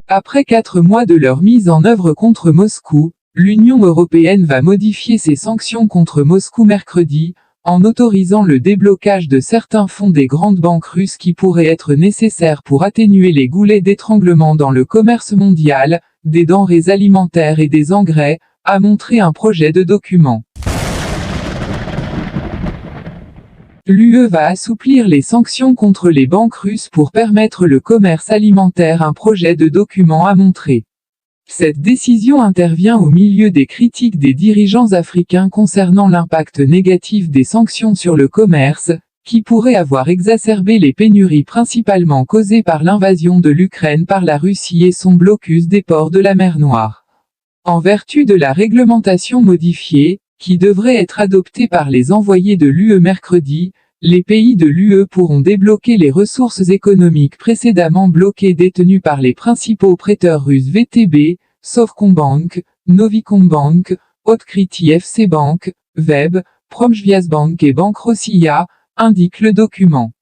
Après 4 mois de leur mise en œuvre contre Moscou, l'Union européenne va modifier ses sanctions contre Moscou mercredi, en autorisant le déblocage de certains fonds des grandes banques russes qui pourraient être nécessaires pour atténuer les goulets d'étranglement dans le commerce mondial, des denrées alimentaires et des engrais, a montré un projet de document. L'UE va assouplir les sanctions contre les banques russes pour permettre le commerce alimentaire, un projet de document a montré. Cette décision intervient au milieu des critiques des dirigeants africains concernant l'impact négatif des sanctions sur le commerce, qui pourraient avoir exacerbé les pénuries principalement causées par l'invasion de l'Ukraine par la Russie et son blocus des ports de la mer Noire. En vertu de la réglementation modifiée, qui devrait être adoptée par les envoyés de l'UE mercredi, les pays de l'UE pourront débloquer les ressources économiques précédemment bloquées détenues par les principaux prêteurs russes VTB, Sovcombank, Novicombank, Otkriti FC Bank, Web, Promsvyazbank et Bank Rossiya, indique le document.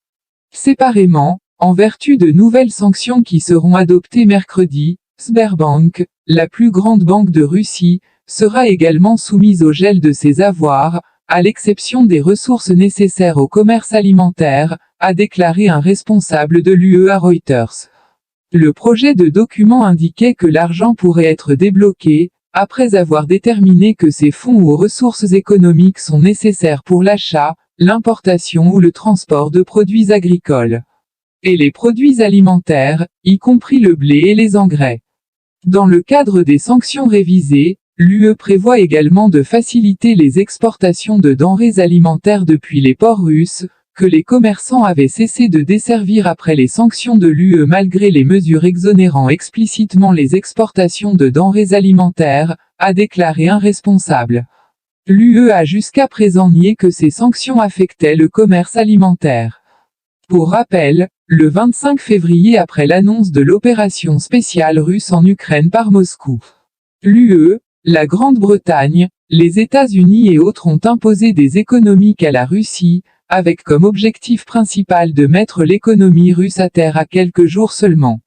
Séparément, en vertu de nouvelles sanctions qui seront adoptées mercredi, Sberbank, la plus grande banque de Russie, sera également soumise au gel de ses avoirs, à l'exception des ressources nécessaires au commerce alimentaire, a déclaré un responsable de l'UE à Reuters. Le projet de document indiquait que l'argent pourrait être débloqué, après avoir déterminé que ces fonds ou ressources économiques sont nécessaires pour l'achat, l'importation ou le transport de produits agricoles. Et les produits alimentaires, y compris le blé et les engrais. Dans le cadre des sanctions révisées, l'UE prévoit également de faciliter les exportations de denrées alimentaires depuis les ports russes, que les commerçants avaient cessé de desservir après les sanctions de l'UE malgré les mesures exonérant explicitement les exportations de denrées alimentaires, a déclaré un responsable. L'UE a jusqu'à présent nié que ces sanctions affectaient le commerce alimentaire. Pour rappel, le 25 février après l'annonce de l'opération spéciale russe en Ukraine par Moscou, l'UE, la Grande-Bretagne, les États-Unis et autres ont imposé des économiques à la Russie, avec comme objectif principal de mettre l'économie russe à terre à quelques jours seulement.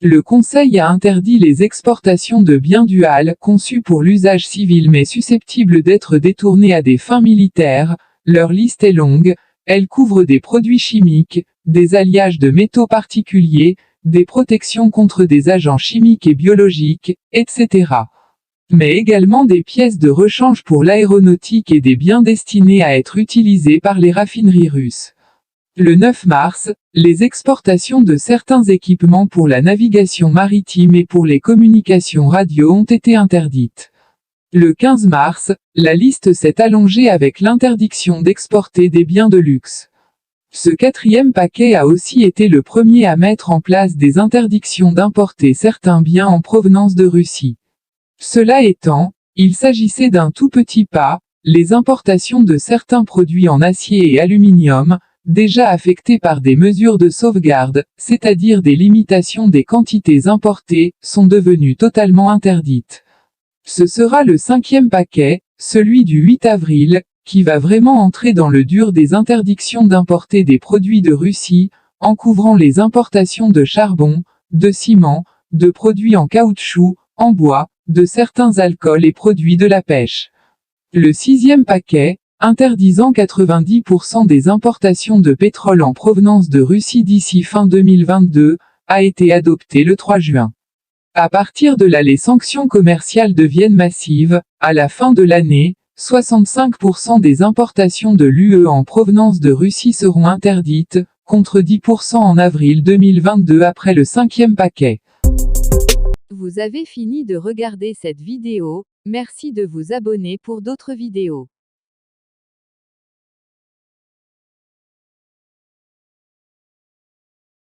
Le Conseil a interdit les exportations de biens duals conçus pour l'usage civil mais susceptibles d'être détournés à des fins militaires. Leur liste est longue, elle couvre des produits chimiques, des alliages de métaux particuliers, des protections contre des agents chimiques et biologiques, etc. Mais également des pièces de rechange pour l'aéronautique et des biens destinés à être utilisés par les raffineries russes. Le 9 mars, les exportations de certains équipements pour la navigation maritime et pour les communications radio ont été interdites. Le 15 mars, la liste s'est allongée avec l'interdiction d'exporter des biens de luxe. Ce quatrième paquet a aussi été le premier à mettre en place des interdictions d'importer certains biens en provenance de Russie. Cela étant, il s'agissait d'un tout petit pas, les importations de certains produits en acier et aluminium, déjà affectés par des mesures de sauvegarde, c'est-à-dire des limitations des quantités importées, sont devenues totalement interdites. Ce sera le 5e paquet, celui du 8 avril, qui va vraiment entrer dans le dur des interdictions d'importer des produits de Russie, en couvrant les importations de charbon, de ciment, de produits en caoutchouc, en bois, de certains alcools et produits de la pêche. Le 6e paquet, interdisant 90% des importations de pétrole en provenance de Russie d'ici fin 2022, a été adopté le 3 juin. À partir de là, les sanctions commerciales deviennent massives. À la fin de l'année, 65% des importations de l'UE en provenance de Russie seront interdites, contre 10% en avril 2022 après le 5e paquet. Vous avez fini de regarder cette vidéo, merci de vous abonner pour d'autres vidéos.